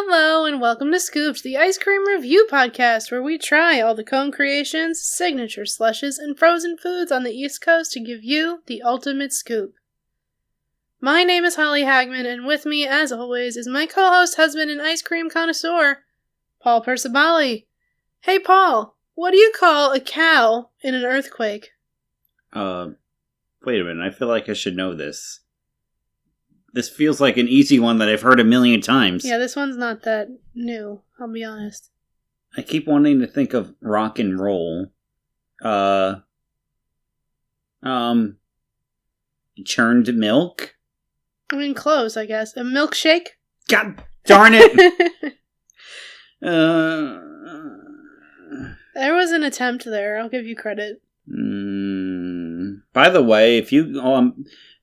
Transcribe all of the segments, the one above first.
Hello and welcome to Scoops, the ice cream review podcast where we try all the cone creations, signature slushes, and frozen foods on the East Coast to give you the ultimate scoop. My name is Holly Hagman, and with me, as always, is my co-host, husband, and ice cream connoisseur, Paul Percibali. Hey, Paul, what do you call a cow in an earthquake? Wait a minute, I feel like I should know this. This feels like an easy one that I've heard a million times. Yeah, this one's not that new, I'll be honest. I keep wanting to think of rock and roll. Churned milk? I mean, close, I guess. A milkshake? God darn it! There was an attempt there, I'll give you credit. By the way, if you...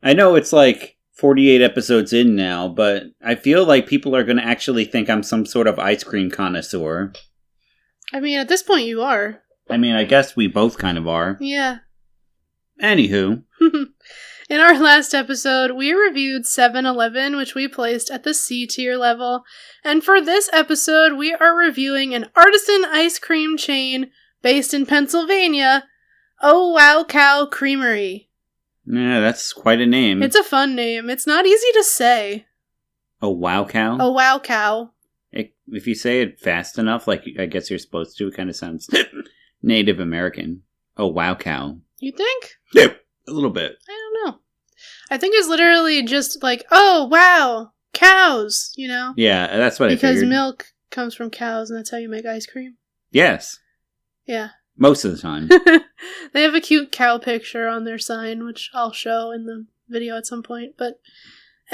I know it's like 48 episodes in now, but I feel like people are going to actually think I'm some sort of ice cream connoisseur. I mean, at this point you are. I mean, I guess we both kind of are. Yeah. Anywho. In our last episode, we reviewed 7-Eleven, which we placed at the C tier level. And for this episode, we are reviewing an artisan ice cream chain based in Pennsylvania, Owowcow Creamery. Yeah, that's quite a name. It's a fun name. It's not easy to say. Owowcow? Owowcow. If you say it fast enough, like I guess you're supposed to, it kind of sounds Native American. Owowcow. You think? Yeah, a little bit. I don't know. I think it's literally just like, oh, wow, cows, you know? Yeah, that's what I figured. Because milk comes from cows, and that's how you make ice cream. Yes. Yeah. Most of the time. They have a cute cow picture on their sign, which I'll show in the video at some point. But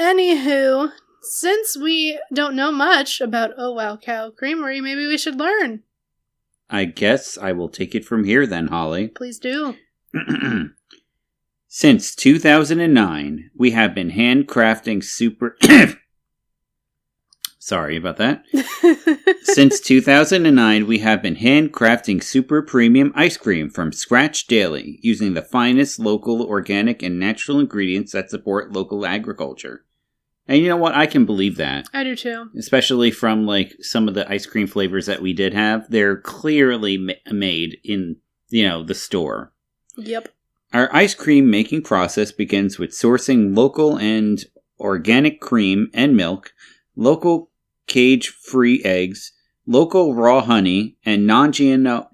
anywho, since we don't know much about Owowcow Creamery, maybe we should learn. I guess I will take it from here then, Holly. Please do. Since 2009, we have been handcrafting super... Sorry about that. Since 2009, we have been handcrafting super premium ice cream from scratch daily, using the finest local, organic, and natural ingredients that support local agriculture. And you know what? I can believe that. I do too. Especially from like some of the ice cream flavors that we did have. They're clearly made in, the store. Yep. Our ice cream making process begins with sourcing local and organic cream and milk, local cage-free eggs, local raw honey, and non-GMO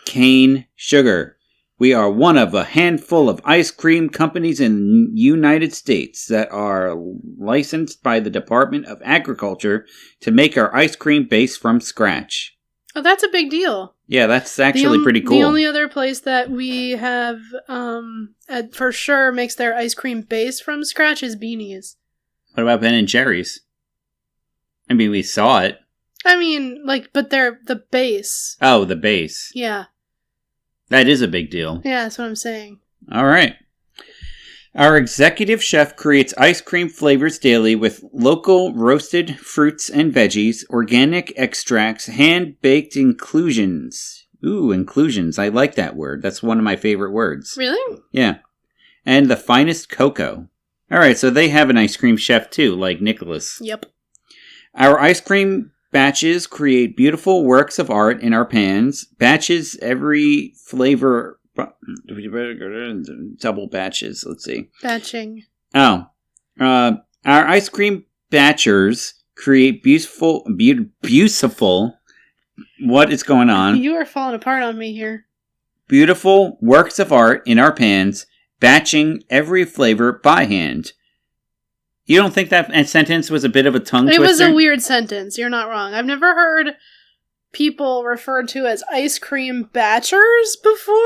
cane sugar. We are one of a handful of ice cream companies in the United States that are licensed by the Department of Agriculture to make our ice cream base from scratch. Oh, that's a big deal. Yeah, that's actually pretty cool. The only other place that we have for sure makes their ice cream base from scratch is Beanie's. What about Ben & Jerry's? I mean, we saw it. I mean, but they're the base. Oh, the base. Yeah. That is a big deal. Yeah, that's what I'm saying. All right. Our executive chef creates ice cream flavors daily with local roasted fruits and veggies, organic extracts, hand-baked inclusions. Ooh, inclusions. I like that word. That's one of my favorite words. Really? Yeah. And the finest cocoa. All right, so they have an ice cream chef too, like Nicholas. Yep. Our ice cream batches create beautiful works of art in our pans. Batches, every flavor... Double batches, let's see. Batching. Oh. Our ice cream batchers create beautiful... What is going on? You are falling apart on me here. Beautiful works of art in our pans, batching every flavor by hand. You don't think that sentence was a bit of a tongue twister? It was a weird sentence. You're not wrong. I've never heard people referred to as ice cream batchers before.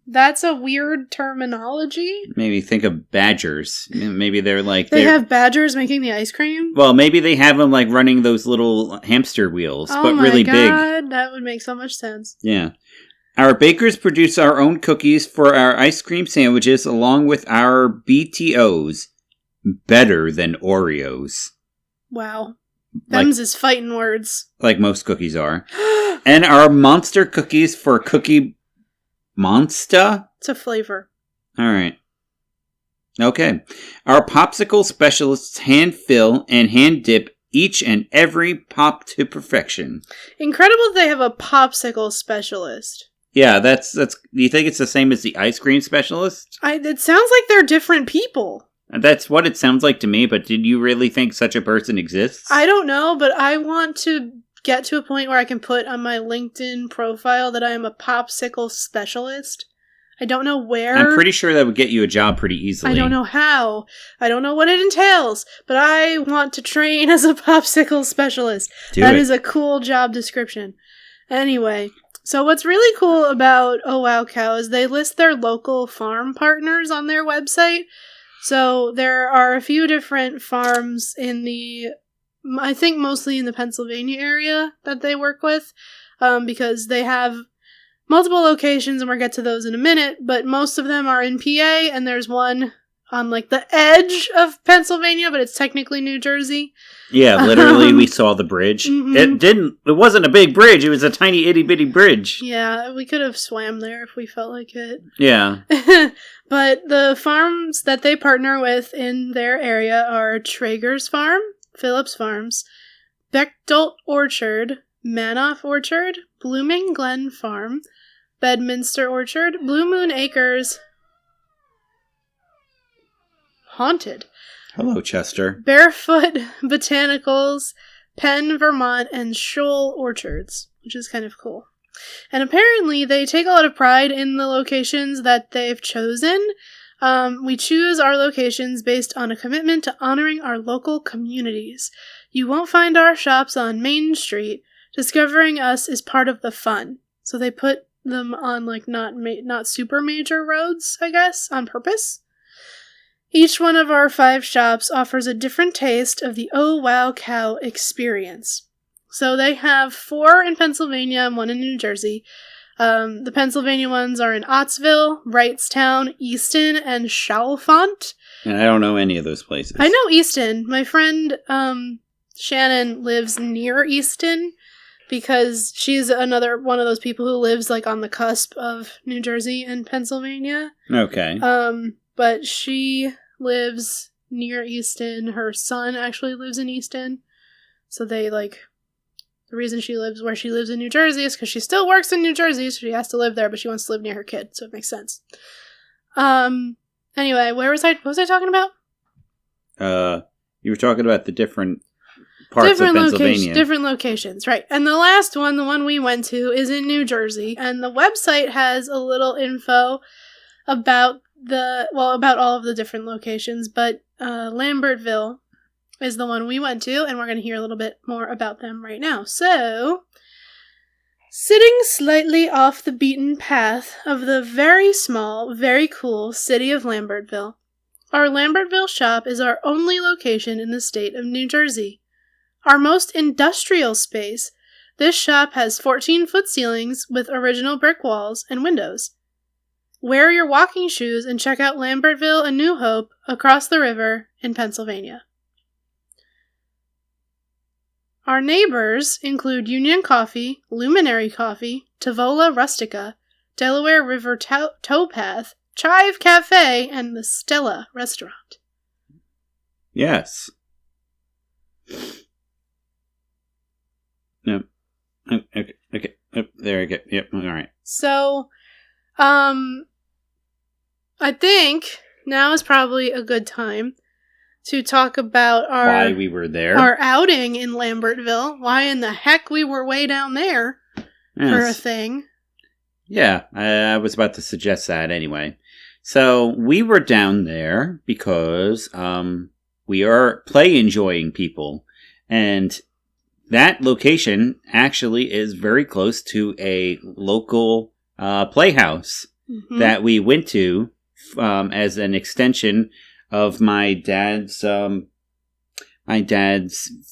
That's a weird terminology. Maybe think of badgers. Maybe they're like... They have badgers making the ice cream? Well, maybe they have them like running those little hamster wheels, but really big. Oh my god, that would make so much sense. Yeah. Our bakers produce our own cookies for our ice cream sandwiches along with our BTOs. Better than Oreos. Wow. Them's is fighting words. Like most cookies are. And our monster cookies for Cookie Monster? It's a flavor. Alright. Okay. Our popsicle specialists hand fill and hand dip each and every pop to perfection. Incredible they have a popsicle specialist. Yeah, that's. Do you think it's the same as the ice cream specialist? It sounds like they're different people. That's what it sounds like to me, but did you really think such a person exists? I don't know, but I want to get to a point where I can put on my LinkedIn profile that I am a popsicle specialist. I don't know where. I'm pretty sure that would get you a job pretty easily. I don't know how. I don't know what it entails, but I want to train as a popsicle specialist. That is a cool job description. Anyway, so what's really cool about Owowcow is they list their local farm partners on their website. So there are a few different farms I think mostly in the Pennsylvania area that they work with, because they have multiple locations, and we'll get to those in a minute, but most of them are in PA, and there's one on, like, the edge of Pennsylvania, but it's technically New Jersey. Yeah, literally, we saw the bridge. Mm-hmm. It wasn't a big bridge, it was a tiny itty-bitty bridge. Yeah, we could have swam there if we felt like it. Yeah. But the farms that they partner with in their area are Traeger's Farm, Phillips Farms, Bechtold Orchard, Manoff Orchard, Blooming Glen Farm, Bedminster Orchard, Blue Moon Acres, Haunted. Hello, Chester. Barefoot Botanicals, Penn, Vermont, and Shoal Orchards, which is kind of cool. And apparently they take a lot of pride in the locations that they've chosen. We choose our locations based on a commitment to honoring our local communities. You won't find our shops on Main Street. Discovering us is part of the fun. So they put them on, like, not super major roads, I guess, on purpose. Each one of our 5 shops offers a different taste of the Owowcow experience. So they have 4 in Pennsylvania and 1 in New Jersey. The Pennsylvania ones are in Ottsville, Wrightstown, Easton, and Chalfont. And I don't know any of those places. I know Easton. My friend Shannon lives near Easton because she's another one of those people who lives, like, on the cusp of New Jersey and Pennsylvania. Okay. But she lives near Easton. Her son actually lives in Easton. So they, like... The reason she lives where she lives in New Jersey is because she still works in New Jersey, so she has to live there, but she wants to live near her kid, so it makes sense. Anyway, what was I talking about? You were talking about the different parts of Pennsylvania. Different locations, right. And the last one, the one we went to, is in New Jersey, and the website has a little info about about all of the different locations, but Lambertville is the one we went to, and we're going to hear a little bit more about them right now. So, sitting slightly off the beaten path of the very small, very cool city of Lambertville, our Lambertville shop is our only location in the state of New Jersey. Our most industrial space, this shop has 14-foot ceilings with original brick walls and windows. Wear your walking shoes and check out Lambertville and New Hope across the river in Pennsylvania. Our neighbors include Union Coffee, Luminary Coffee, Tavola Rustica, Delaware River Towpath, Chive Cafe, and the Stella Restaurant. Yes. No. Okay. Oh, there we go. Yep. All right. So, I think now is probably a good time to talk about why we were there. Our outing in Lambertville. Why in the heck we were way down there for a thing. Yeah, I was about to suggest that anyway. So we were down there because we are play-enjoying people. And that location actually is very close to a local playhouse that we went to as an extension of my dad's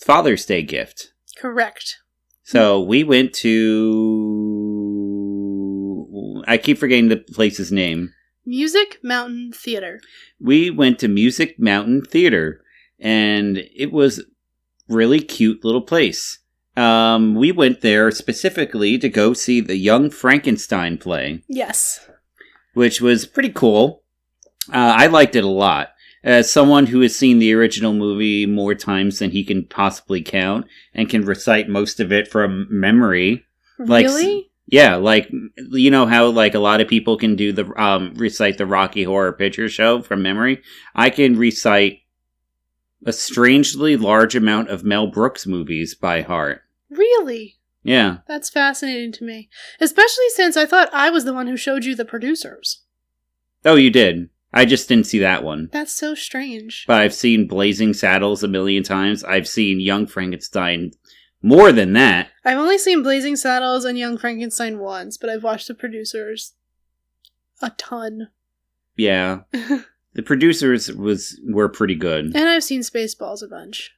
Father's Day gift. Correct. So we went to... I keep forgetting the place's name. Music Mountain Theater. We went to Music Mountain Theater, and it was really cute little place. We went there specifically to go see the Young Frankenstein play. Yes. Which was pretty cool. I liked it a lot. As someone who has seen the original movie more times than he can possibly count and can recite most of it from memory. Really? Yeah, like, you know how, like, a lot of people can do the, recite the Rocky Horror Picture Show from memory? I can recite a strangely large amount of Mel Brooks movies by heart. Really? Yeah. That's fascinating to me. Especially since I thought I was the one who showed you The Producers. Oh, you did. I just didn't see that one. That's so strange. But I've seen Blazing Saddles a million times. I've seen Young Frankenstein more than that. I've only seen Blazing Saddles and Young Frankenstein once, but I've watched The Producers a ton. Yeah. The Producers were pretty good. And I've seen Spaceballs a bunch.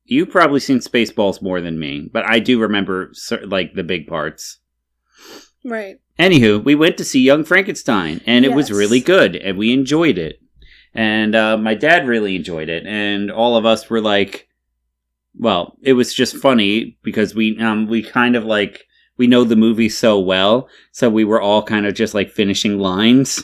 You've probably seen Spaceballs more than me, but I do remember, like, the big parts. Right. Anywho, we went to see Young Frankenstein, and it was really good, and we enjoyed it. And my dad really enjoyed it, and all of us were like, well, it was just funny, because we kind of, like, we know the movie so well, so we were all kind of just, like, finishing lines.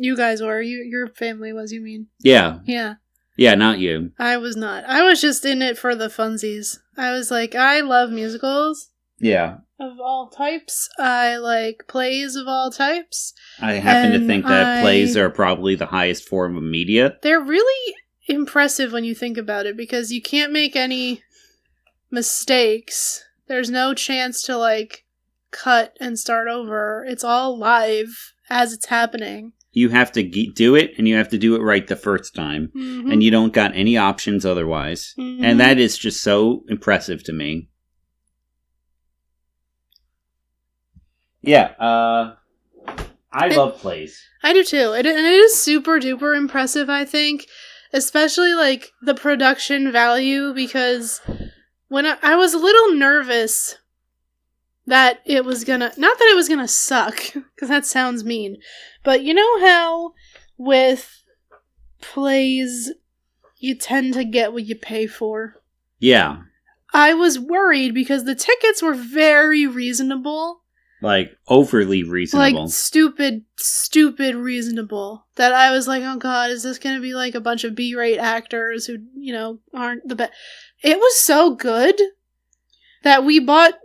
You guys were. Your family was, you mean? Yeah. Yeah. Yeah, not you. I was not. I was just in it for the funsies. I was like, I love musicals. Yeah. Of all types. I like plays of all types. I happen to think that plays are probably the highest form of media. They're really impressive when you think about it, because you can't make any mistakes. There's no chance to, like, cut and start over. It's all live as it's happening. You have to do it, and you have to do it right the first time. Mm-hmm. And you don't got any options otherwise. Mm-hmm. And that is just so impressive to me. Yeah, I love plays. I do too. And it is super duper impressive, I think. Especially, like, the production value, because when I was a little nervous that it was gonna, not that it was gonna suck, because that sounds mean, but you know how with plays you tend to get what you pay for? Yeah. I was worried because the tickets were very reasonable. Like, overly reasonable. Like, stupid reasonable. That I was like, oh god, is this gonna be like a bunch of B-rate actors who, you know, aren't the best? It was so good that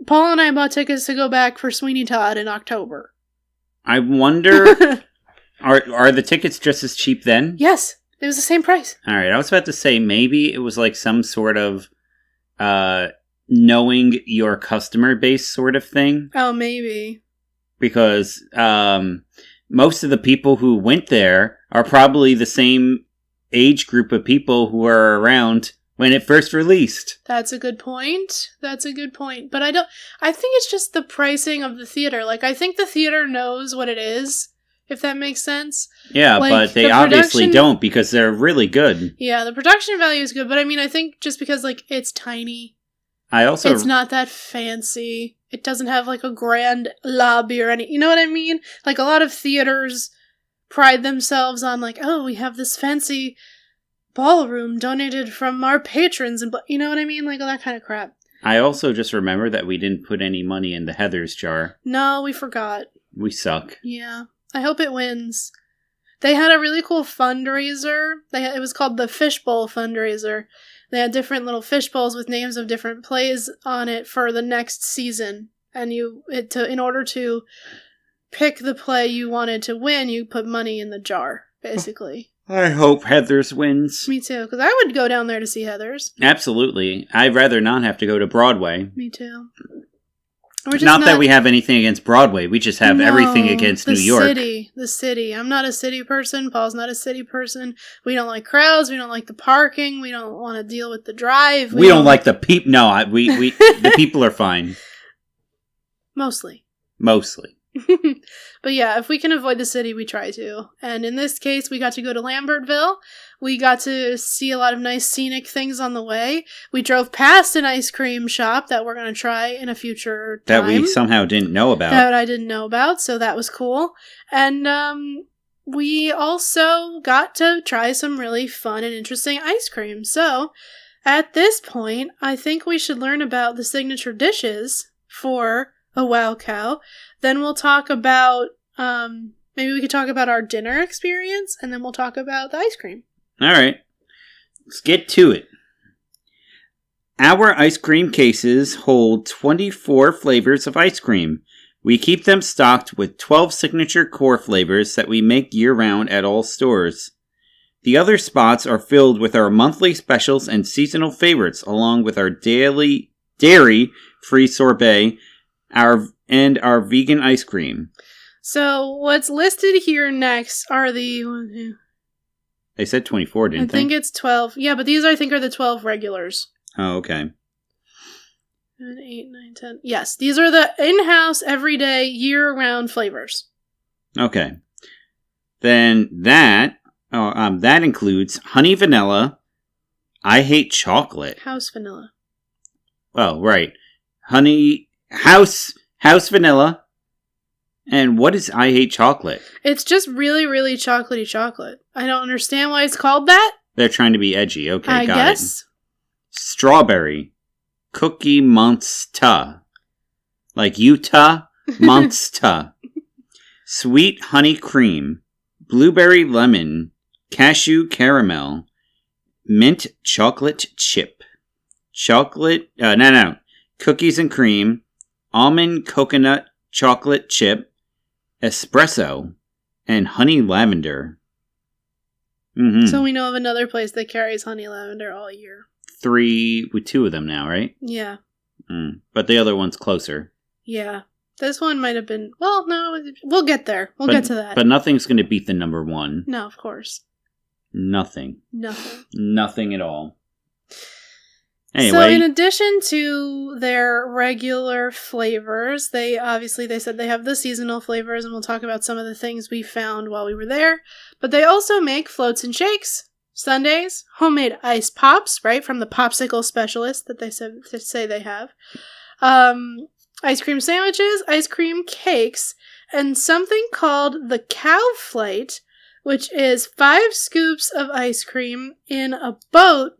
Paul and I bought tickets to go back for Sweeney Todd in October. I wonder, are the tickets just as cheap then? Yes, it was the same price. Alright, I was about to say, maybe it was like some sort of, knowing your customer base sort of thing. Oh, maybe. Because most of the people who went there are probably the same age group of people who were around when it first released. That's a good point. But I think it's just the pricing of the theater. Like, I think the theater knows what it is, if that makes sense. Yeah, like, but they obviously don't, because they're really good. Yeah, the production value is good, but I mean, I think just because, like, it's tiny. It's not that fancy. It doesn't have, like, a grand lobby or any... You know what I mean? Like, a lot of theaters pride themselves on, like, oh, we have this fancy ballroom donated from our patrons, and you know what I mean? Like, all that kind of crap. I also just remember that we didn't put any money in the Heathers jar. No, we forgot. We suck. Yeah. I hope it wins. They had a really cool fundraiser. It was called the Fishbowl Fundraiser. They had different little fish bowls with names of different plays on it for the next season. And in order to pick the play you wanted to win, you put money in the jar, basically. I hope Heathers wins. Me too, because I would go down there to see Heathers. Absolutely. I'd rather not have to go to Broadway. Me too. Not that we have anything against Broadway. We just have everything against New York. The city. I'm not a city person. Paul's not a city person. We don't like crowds. We don't like the parking. We don't want to deal with the drive. We don't like the people. No, the people are fine. Mostly. But yeah, if we can avoid the city, we try to. And in this case, we got to go to Lambertville. We got to see a lot of nice scenic things on the way. We drove past an ice cream shop that we're going to try in a future time. That we somehow didn't know about. That I didn't know about, so that was cool. And we also got to try some really fun and interesting ice cream. So, at this point, I think we should learn about the signature dishes for Owowcow. Then we'll talk about Maybe we could talk about our dinner experience, and then we'll talk about the ice cream. All right. Let's get to it. Our ice cream cases hold 24 flavors of ice cream. We keep them stocked with 12 signature core flavors that we make year-round at all stores. The other spots are filled with our monthly specials and seasonal favorites, along with our daily dairy-free sorbet and our vegan ice cream. So what's listed here next are the... They said 24, didn't they? I think it's 12. Yeah, but these I think are the 12 regulars. Oh, okay. 7, 8, 9, 10. Yes, these are the in-house, everyday, year-round flavors. Okay. Then that includes honey vanilla. I hate chocolate. House vanilla. Oh, right. Honey house vanilla. And what is I hate chocolate? It's just really, really chocolatey chocolate. I don't understand why it's called that. They're trying to be edgy. Okay, I got guess. it. Strawberry. Cookie Monster. Like Utah Monster. Sweet honey cream. Blueberry lemon. Cashew caramel. Mint chocolate chip. Cookies and cream. Almond coconut chocolate chip. Espresso. And honey lavender. Mm-hmm. So we know of another place that carries honey lavender all year. 2 of them now, right? Yeah. But the other one's closer. Yeah. This one might have been... Well, no, we'll get there. We'll get to that. But nothing's going to beat the number one. No, of course. Nothing. Nothing at all. Anyway. So in addition to their regular flavors, they said they have the seasonal flavors, and we'll talk about some of the things we found while we were there. But they also make floats and shakes, sundaes, homemade ice pops, right, from the Popsicle specialist that they say they have, ice cream sandwiches, ice cream cakes, and something called the cow flight, which is 5 scoops of ice cream in a boat.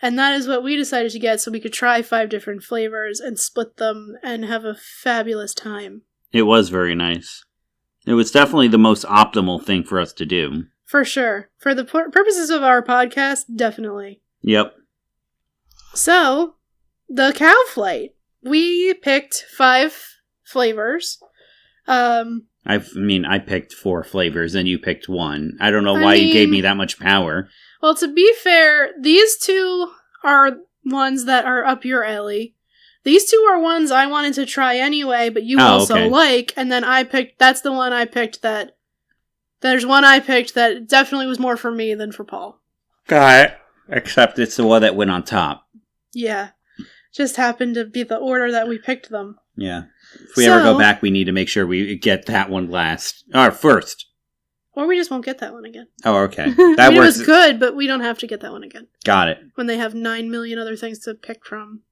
And that is what we decided to get so we could try 5 different flavors and split them and have a fabulous time. It was very nice. It was definitely the most optimal thing for us to do. For sure. For the purposes of our podcast, definitely. Yep. So, the cow flight. We picked 5 flavors. I picked 4 flavors and you picked 1. I don't know why you gave me that much power. Well, to be fair, these 2 are ones that are up your alley. These 2 are ones I wanted to try anyway, but you also like, and then that's the one I picked there's one I picked that definitely was more for me than for Paul. Got it. Except it's the one that went on top. Yeah. Just happened to be the order that we picked them. Yeah. If we ever go back, we need to make sure we get that one last. Or first. Or we just won't get that one again. Oh, okay. That it was good, but we don't have to get that one again. Got it. When they have 9 million other things to pick from.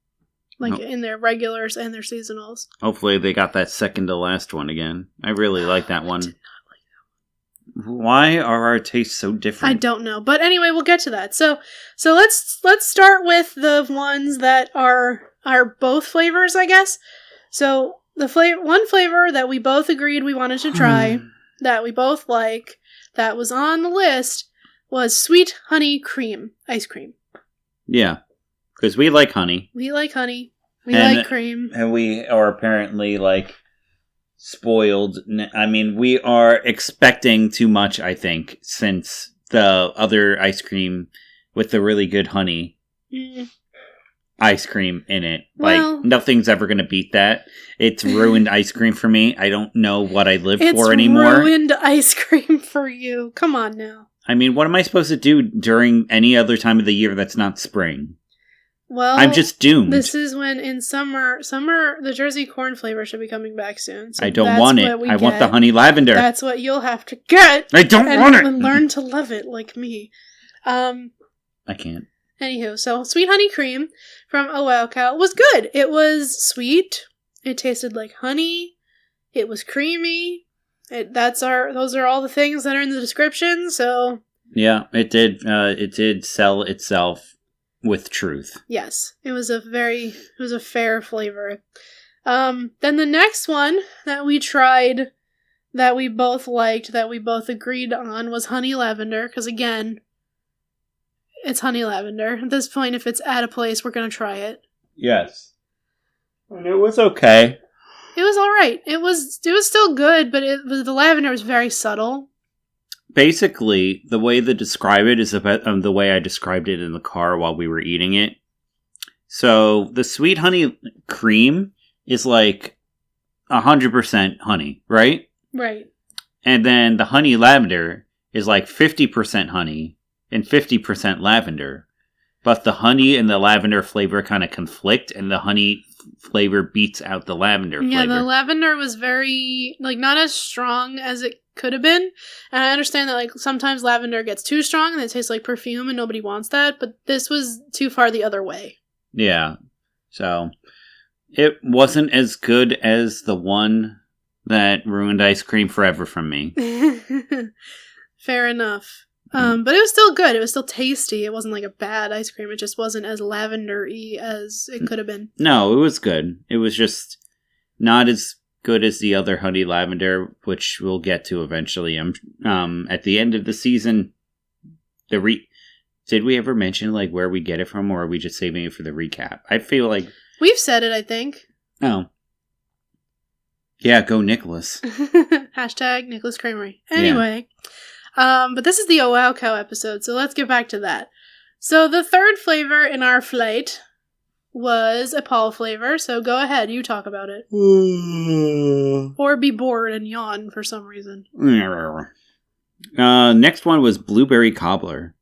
Like in their regulars and their seasonals. Hopefully they got that second to last one again. I really like that one. I did not like that one. Why are our tastes so different? I don't know. But anyway, we'll get to that. So let's start with the ones that are both flavors, I guess. So the one flavor that we both agreed we wanted to try, that we both like, that was on the list, was sweet honey cream ice cream. Yeah, because we like honey. We like honey. We like cream. And we are apparently, spoiled. I mean, we are expecting too much, I think, since the other ice cream with the really good honey ice cream in it. Well, nothing's ever going to beat that. It's ruined ice cream for me. I don't know what I live for anymore. It's ruined ice cream for you. Come on now. I mean, what am I supposed to do during any other time of the year that's not spring? Well, I'm just doomed. This is when in summer, the Jersey corn flavor should be coming back soon. So I don't want it. I want the honey lavender. That's what you'll have to get. I don't want it. And learn to love it like me. I can't. Anywho, so sweet honey cream from Owowcow was good. It was sweet. It tasted like honey. It was creamy. Those are all the things that are in the description. So yeah, it did. It did sell itself with truth. Yes, it was a fair flavor. Then the next one that we tried that we both liked, that we both agreed on, was honey lavender, because again, it's honey lavender. At this point, if it's at a place, we're going to try it. Yes. And it was okay. It was alright. It was still good, but the lavender was very subtle. Basically, the way to describe it is about the way I described it in the car while we were eating it. So, the sweet honey cream is like 100% honey, right? Right. And then the honey lavender is like 50% honey and 50% lavender. But the honey and the lavender flavor kind of conflict, and the honey flavor beats out the lavender flavor. Yeah, the lavender was very, like, not as strong as it could have been. And I understand that, like, sometimes lavender gets too strong and it tastes like perfume and nobody wants that. But this was too far the other way. Yeah. So, it wasn't as good as the one that ruined ice cream forever from me. Fair enough. But it was still good. It was still tasty. It wasn't like a bad ice cream. It just wasn't as lavender-y as it could have been. No, it was good. It was just not as good as the other honey lavender, which we'll get to eventually. At the end of the season, did we ever mention like where we get it from, or are we just saving it for the recap? I feel like we've said it, I think. Oh. Yeah, go Nicholas. Hashtag Nicholas Creamery. Anyway. Yeah. But this is the Owowcow episode, so let's get back to that. So the third flavor in our flight was a Paul flavor, so go ahead, you talk about it. Or be bored and yawn for some reason. Next one was blueberry cobbler.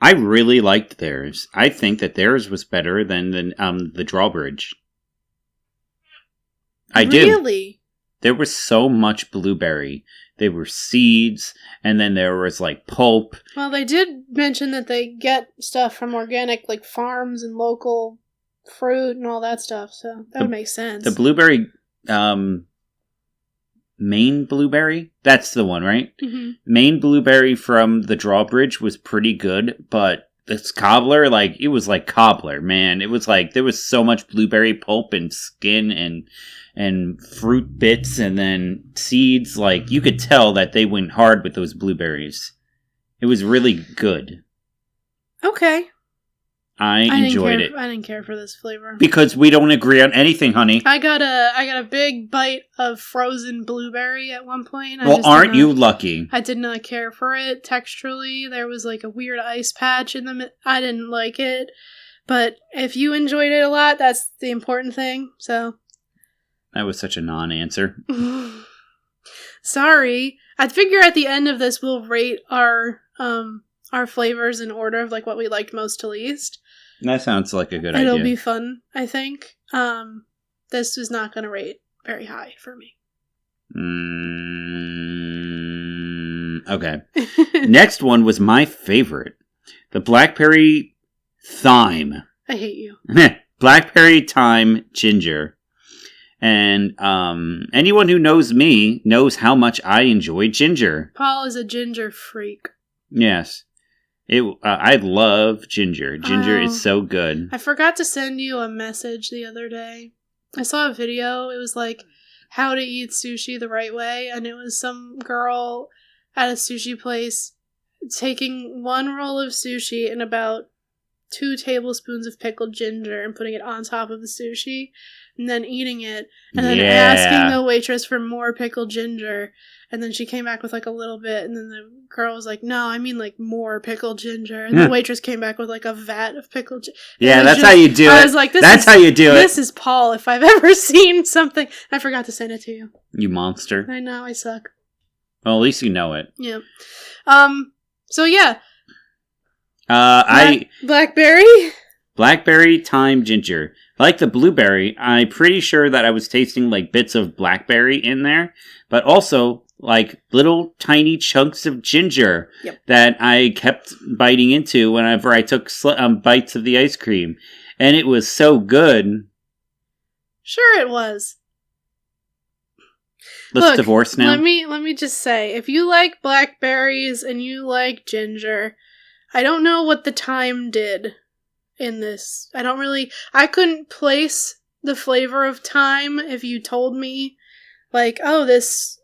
I really liked theirs. I think that theirs was better than the drawbridge. I do. Really? There was so much blueberry. There were seeds, and then there was, like, pulp. Well, they did mention that they get stuff from organic, like, farms and local fruit and all that stuff, so that would make sense. The blueberry, Maine blueberry? That's the one, right? Mm-hmm. Maine blueberry from the drawbridge was pretty good, but this cobbler, like, it was like cobbler, man. It was like, there was so much blueberry pulp and skin and fruit bits and then seeds. Like, you could tell that they went hard with those blueberries. It was really good. Okay. I enjoyed it. I didn't care for this flavor. Because we don't agree on anything, honey. I got a big bite of frozen blueberry at one point. Well, aren't you lucky? I did not care for it texturally. There was like a weird ice patch in the I didn't like it. But if you enjoyed it a lot, that's the important thing. So that was such a non-answer. Sorry. I figure at the end of this we'll rate our flavors in order of like what we liked most to least. That sounds like a good idea. It'll be fun, I think. This is not going to rate very high for me. Okay. Next one was my favorite. The blackberry thyme. I hate you. Blackberry thyme ginger. And anyone who knows me knows how much I enjoy ginger. Paul is a ginger freak. Yes. I love ginger. Ginger is so good. I forgot to send you a message the other day. I saw a video. It was like how to eat sushi the right way. And it was some girl at a sushi place taking one roll of sushi and about 2 tablespoons of pickled ginger and putting it on top of the sushi and then eating it and then asking the waitress for more pickled ginger. And then she came back with like a little bit, and then the girl was like, no, I mean like more pickled ginger. And the waitress came back with like a vat of pickled ginger. Yeah, that's how you do it. I was like, that's how you do it. This is Paul if I've ever seen something. I forgot to send it to you. You monster. I know, I suck. Well, at least you know it. Yeah. So yeah. Blackberry? Blackberry thyme ginger. Like the blueberry, I'm pretty sure that I was tasting like bits of blackberry in there, but also like little tiny chunks of ginger that I kept biting into whenever I took bites of the ice cream. And it was so good. Sure it was. Let's divorce now. Let me just say, if you like blackberries and you like ginger, I don't know what the thyme did in this. I couldn't place the flavor of thyme if you told me, like, oh, this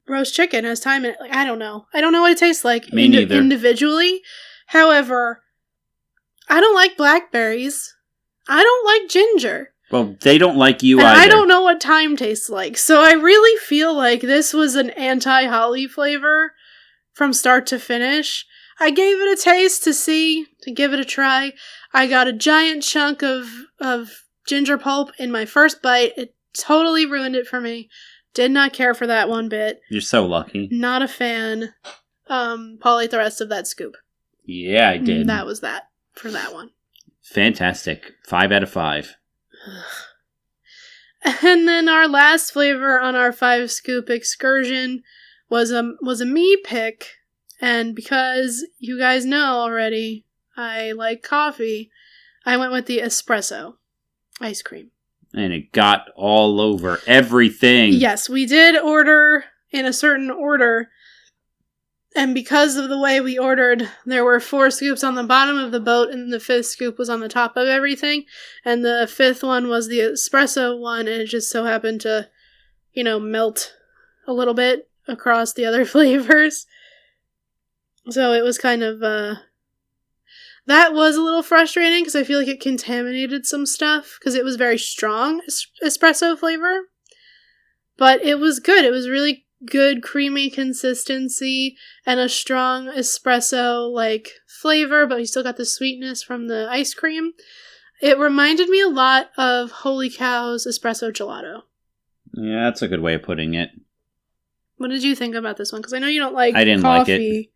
roast chicken has thyme in it. Like, I don't know. I don't know what it tastes like Me neither. individually. However, I don't like blackberries. I don't like ginger. Well, they don't like you and either. I don't know what thyme tastes like. So I really feel like this was an anti-holly flavor from start to finish. I gave it a taste to give it a try. I got a giant chunk of ginger pulp in my first bite. It totally ruined it for me. Did not care for that one bit. You're so lucky. Not a fan. Paul ate the rest of that scoop. Yeah, I did. That was that for that one. Fantastic. 5 out of 5. And then our last flavor on our 5-scoop excursion was a me pick. And because you guys know already, I like coffee, I went with the espresso ice cream. And it got all over everything. Yes, we did order in a certain order. And because of the way we ordered, there were 4 scoops on the bottom of the boat, and the 5th scoop was on the top of everything. And the 5th one was the espresso one, and it just so happened to, melt a little bit across the other flavors. So it was kind of, that was a little frustrating, because I feel like it contaminated some stuff, because it was very strong espresso flavor. But it was good. It was really good creamy consistency and a strong espresso flavor, but you still got the sweetness from the ice cream. It reminded me a lot of Owowcow's espresso gelato. Yeah, that's a good way of putting it. What did you think about this one? Because I know you don't like I didn't coffee. Like it.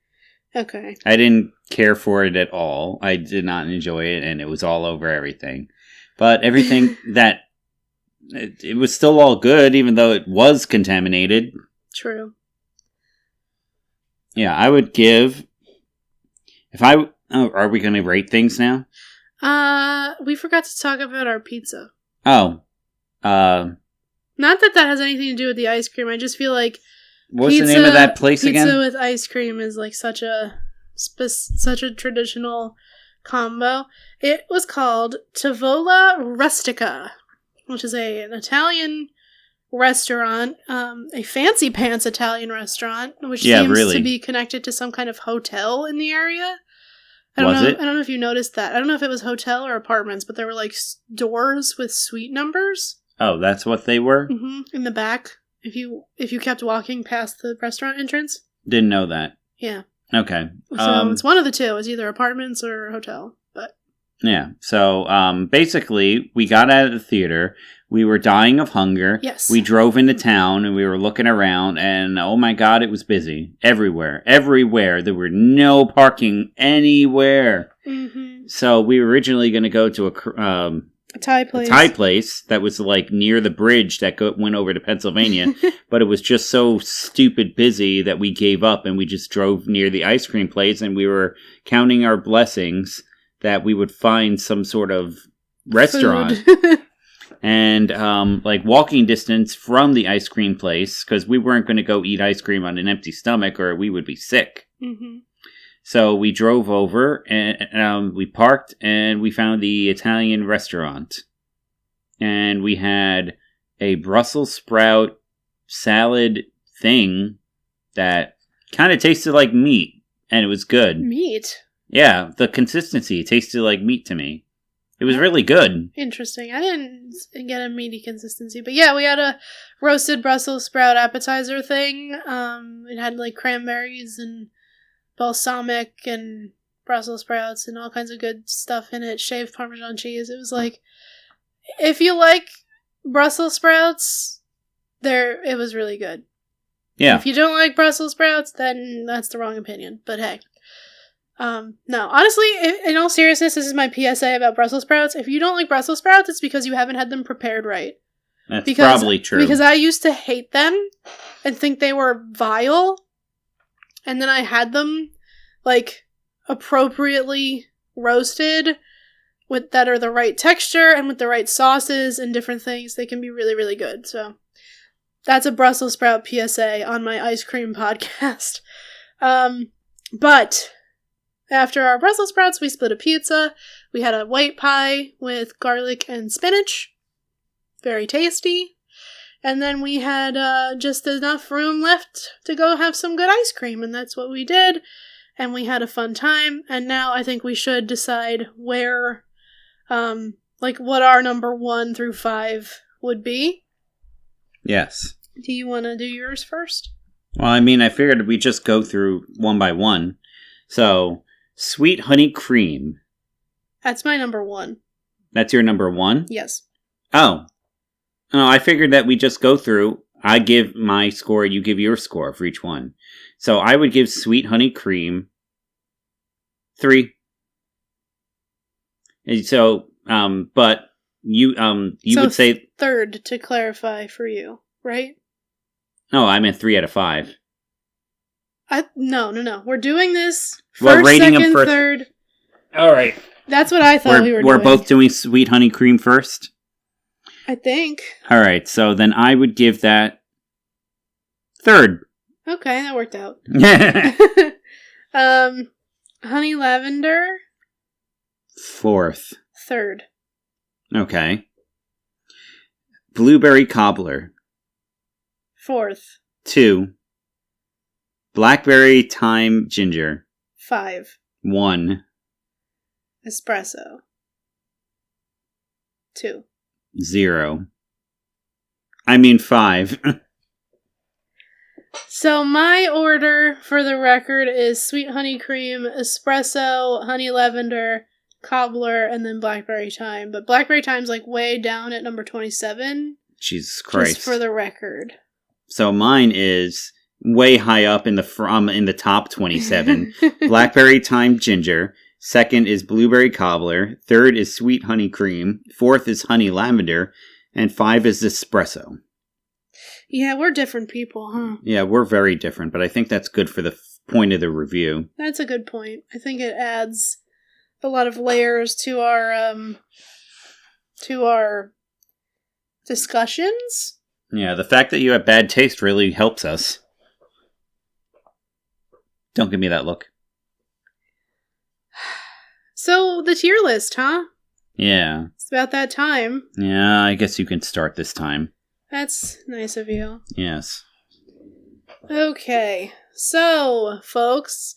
Okay. I didn't care for it at all. I did not enjoy it, and it was all over everything. But everything that it was still all good, even though it was contaminated. True. Yeah, I would give... are we going to rate things now? We forgot to talk about our pizza. Oh. Not that has anything to do with the ice cream. I just feel like what's the name of that place pizza again? Pizza with ice cream is such a traditional combo. It was called Tavola Rustica, which is an Italian restaurant, a fancy pants Italian restaurant, which seems to be connected to some kind of hotel in the area. I don't know if you noticed that. I don't know if it was hotel or apartments, but there were doors with suite numbers. Oh, that's what they were? Mm-hmm. In the back, if you kept walking past the restaurant entrance. Didn't know that. Yeah. Okay. So it's one of the two. It's either apartments or hotel. But yeah. So basically, we got out of the theater. We were dying of hunger. Yes. We drove into town and we were looking around, and oh my god, it was busy. Everywhere. Everywhere. There were no parking anywhere. Mm-hmm. So we were originally going to go to a Thai place. A Thai place that was near the bridge that went over to Pennsylvania, but it was just so stupid busy that we gave up and we just drove near the ice cream place, and we were counting our blessings that we would find some sort of restaurant. And walking distance from the ice cream place, because we weren't going to go eat ice cream on an empty stomach or we would be sick. Mm-hmm. So we drove over and we parked and we found the Italian restaurant. And we had a Brussels sprout salad thing that kind of tasted like meat, and it was good. Meat? Yeah, the consistency tasted like meat to me. It was really good. Interesting. I didn't get a meaty consistency. But yeah, we had a roasted Brussels sprout appetizer thing. It had cranberries and balsamic and Brussels sprouts and all kinds of good stuff in it. Shaved Parmesan cheese. It was if you like Brussels sprouts, it was really good. Yeah. If you don't like Brussels sprouts, then that's the wrong opinion. But hey. No, honestly, in all seriousness, this is my PSA about Brussels sprouts. If you don't like Brussels sprouts, it's because you haven't had them prepared right. That's probably true. Because I used to hate them and think they were vile. And then I had them, appropriately roasted that are the right texture and with the right sauces and different things. They can be really, really good. So that's a Brussels sprout PSA on my ice cream podcast. But after our Brussels sprouts, we split a pizza. We had a white pie with garlic and spinach. Very tasty. And then we had just enough room left to go have some good ice cream, and that's what we did. And we had a fun time. And now I think we should decide where, what our number 1 through 5 would be. Yes. Do you want to do yours first? Well, I mean, I figured we'd just go through one by one. So, Sweet Honey Cream. That's my number 1. That's your number 1? Yes. Oh. No, I figured that we just go through. I give my score, you give your score for each one. So I would give Sweet Honey Cream 3. And so, but you so would say 3rd to clarify for you, right? No, I meant 3 out of 5. No. We're doing this Well, first, rating them second, first. 3rd. All right. That's what I thought we were doing. We're both doing Sweet Honey Cream first? I think. All right, so then I would give that 3rd. Okay, that worked out. Honey Lavender? 4th. 3rd. Okay. Blueberry Cobbler. 4th. 2. Blackberry Thyme Ginger. 5. 1. Espresso. 2. 0. I mean 5. So my order, for the record, is Sweet Honey Cream, Espresso, Honey Lavender, Cobbler, and then Blackberry Thyme. But Blackberry Thyme's way down at number 27. Jesus Christ. Just for the record. So mine is way high up in the top 27. Blackberry Thyme Ginger. 2nd is Blueberry Cobbler. 3rd is Sweet Honey Cream. 4th is Honey Lavender. And 5 is Espresso. Yeah, we're different people, huh? Yeah, we're very different, but I think that's good for the point of the review. That's a good point. I think it adds a lot of layers to our discussions. Yeah, the fact that you have bad taste really helps us. Don't give me that look. So, the tier list, huh? Yeah. It's about that time. Yeah, I guess you can start this time. That's nice of you. Yes. Okay, so, folks,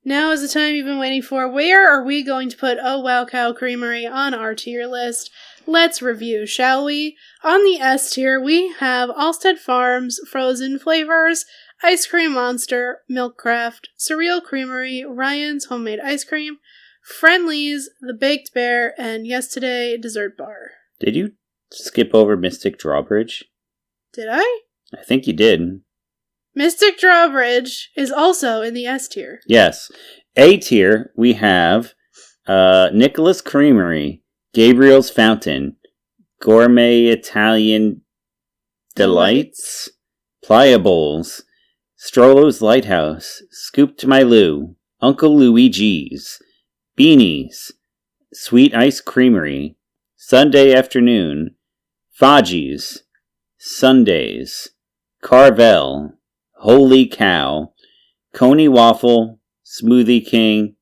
now is the time you've been waiting for. Where are we going to put Owowcow Creamery on our tier list? Let's review, shall we? On the S tier, we have Allstead Farms Frozen Flavors, Ice Cream Monster, Milkcraft, Surreal Creamery, Ryan's Homemade Ice Cream, Friendly's, The Baked Bear, and Yesterday Dessert Bar. Did you skip over Mystic Drawbridge? Did I? I think you did. Mystic Drawbridge is also in the S tier. Yes. A tier, we have Nicholas Creamery, Gabriel's Fountain, Gourmet Italian Delights, Pliables, Strollo's Lighthouse, Scoop to My Lou, Uncle Luigi's, Beanies, Sweet Ice Creamery, Sunday Afternoon, Fodgies, Sundays, Carvel, Holy Cow, Coney Waffle, Smoothie King,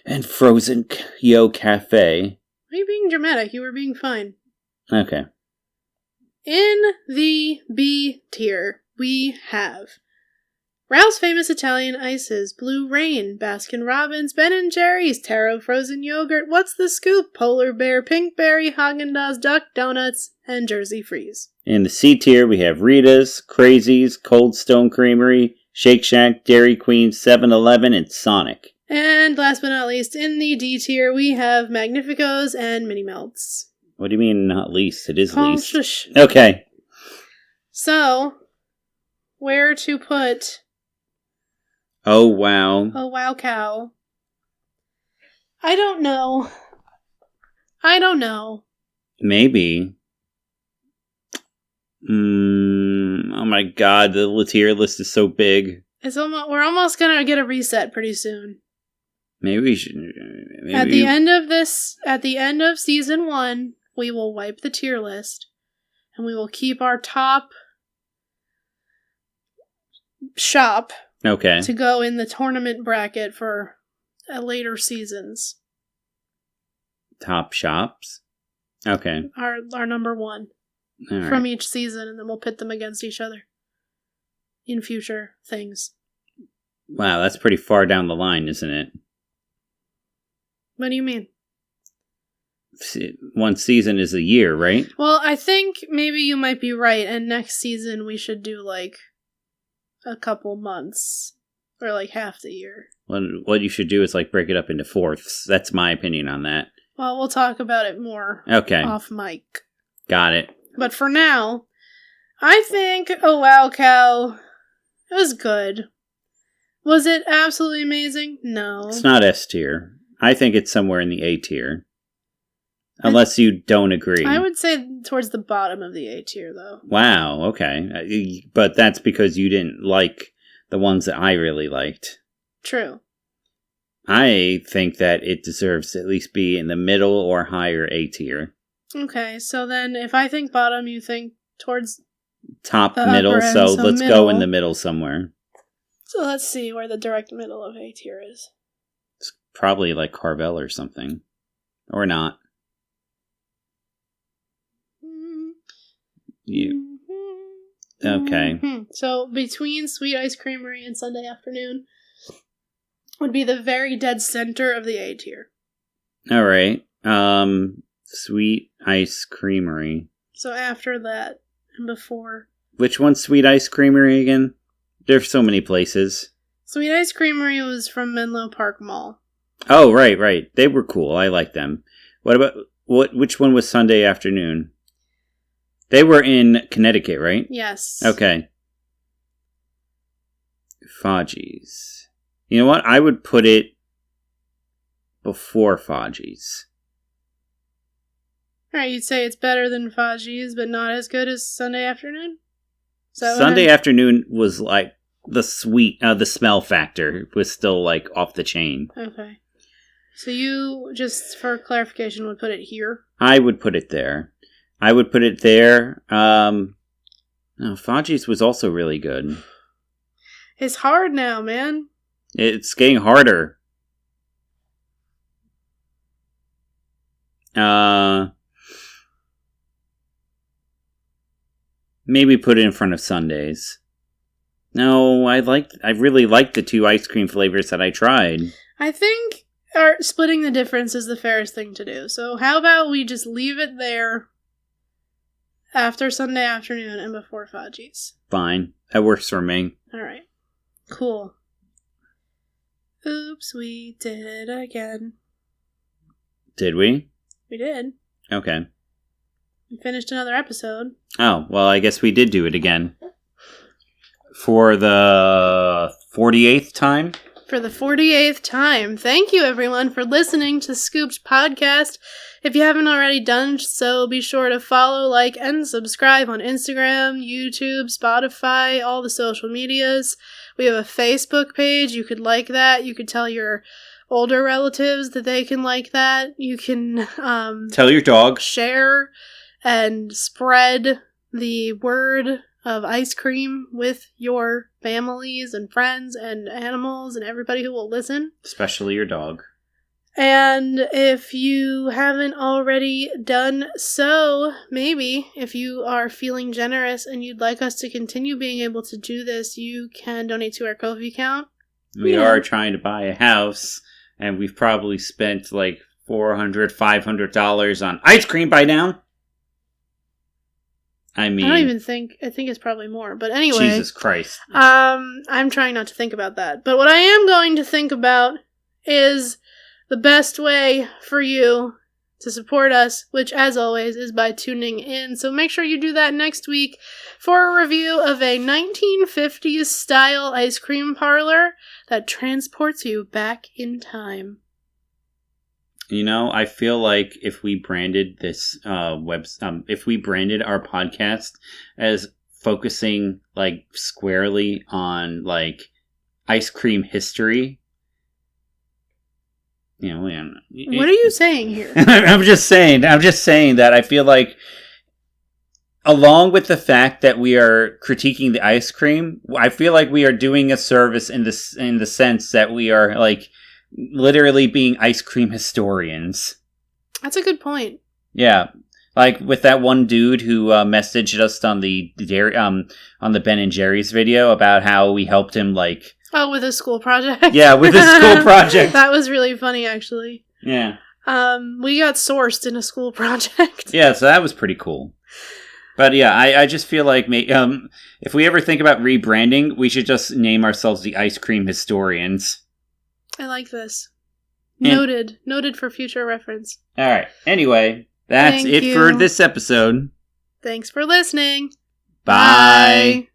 and Frozen Yo Cafe. Are you being dramatic? You were being fine. Okay. In the B tier, we have Ralph's Famous Italian Ices, Blue Rain, Baskin Robbins, Ben & Jerry's, Taro Frozen Yogurt, What's the Scoop, Polar Bear, Pinkberry, Haagen-Dazs, Duck Donuts, and Jersey Freeze. In the C tier, we have Rita's, Crazy's, Cold Stone Creamery, Shake Shack, Dairy Queen, 7-Eleven, and Sonic. And last but not least, in the D tier, we have Magnificos and Mini Melts. What do you mean not least? It is Oh, least. shush. Okay. So, where to put Oh, wow. Owowcow? I don't know. Maybe. Oh my god, the tier list is so big. We're almost gonna get a reset pretty soon. Maybe we should... At the end of season 1, we will wipe the tier list, and we will keep our top shop Okay. to go in the tournament bracket for later seasons. Top shops? Okay. Our number 1. from each season, and then we'll pit them against each other in future things. Wow, that's pretty far down the line, isn't it? What do you mean? One season is a year, right? Well, I think maybe you might be right, and next season we should do, like, a couple months, or, like, half the year. What you should do is, like, break it up into fourths. That's my opinion on that. Well, we'll talk about it more off mic. Got it. But for now, I think Owowcow was good. Was it absolutely amazing? No. It's not S tier. I think it's somewhere in the A tier. Unless you don't agree. I would say towards the bottom of the A tier, though. Wow, okay. But that's because you didn't like the ones that I really liked. True. I think that it deserves to at least be in the middle or higher A tier. Okay, so then if I think bottom, you think towards top the middle, upper end, so let's middle. go in the middle somewhere. So let's see where the direct middle of A tier is. It's probably like Carvel or something. Or not. You. Okay. So between Sweet Ice Creamery and Sunday Afternoon would be the very dead center of the A tier. All right. Sweet Ice Creamery. So after that and before. Which one's Sweet Ice Creamery again? There's so many places. Sweet Ice Creamery was from Menlo Park Mall. Oh, right. They were cool. I like them. What about which one was Sunday Afternoon? They were in Connecticut, right? Yes. Okay. Fodgies. You know what? I would put it before Fodgies. Alright, you'd say it's better than Fodgies, but not as good as Sunday Afternoon? Sunday Afternoon was like the smell factor was still like off the chain. Okay. So you, just for clarification, would put it here? I would put it there. Fodgies was also really good. It's hard now, man. It's getting harder. Maybe put it in front of Sundays. No, I really liked the two ice cream flavors that I tried. I think splitting the difference is the fairest thing to do. So how about we just leave it there after Sunday Afternoon and before Fodgies? Fine. That works for me. Alright. Cool. Oops, we did it again. Did we? We did. Okay. We finished another episode. Oh, well, I guess we did do it again. For the 48th time? For the 48th time. Thank you, everyone, for listening to Scoop's podcast. If you haven't already done so, be sure to follow, like, and subscribe on Instagram, YouTube, Spotify, all the social medias. We have a Facebook page. You could like that. You could tell your older relatives that they can like that. You can tell your dog. Share and spread the word of ice cream with your families and friends and animals and everybody who will listen. Especially your dog. And if you haven't already done so, maybe if you are feeling generous and you'd like us to continue being able to do this, you can donate to our Ko-fi account. We are trying to buy a house, and we've probably spent like $400, $500 on ice cream by now. I mean, I think it's probably more, but anyway. Jesus Christ. I'm trying not to think about that. But what I am going to think about is the best way for you to support us, which as always is by tuning in. So make sure you do that next week for a review of a 1950s style ice cream parlor that transports you back in time. You know, I feel like if we branded this if we branded our podcast as focusing like squarely on like ice cream history, you know, what are you saying here? I'm just saying that I feel like, along with the fact that we are critiquing the ice cream, I feel like we are doing a service in the sense that we are like literally being ice cream historians. That's a good point. Yeah. Like with that one dude who messaged us on the Ben and Jerry's video about how we helped him like. Oh, with a school project. Yeah, with a school project. That was really funny, actually. Yeah. We got sourced in a school project. Yeah, so that was pretty cool. But yeah, I just feel like if we ever think about rebranding, we should just name ourselves the Ice Cream Historians. I like this. Noted for future reference. All right. Anyway, that's it for this episode. Thanks for listening. Bye.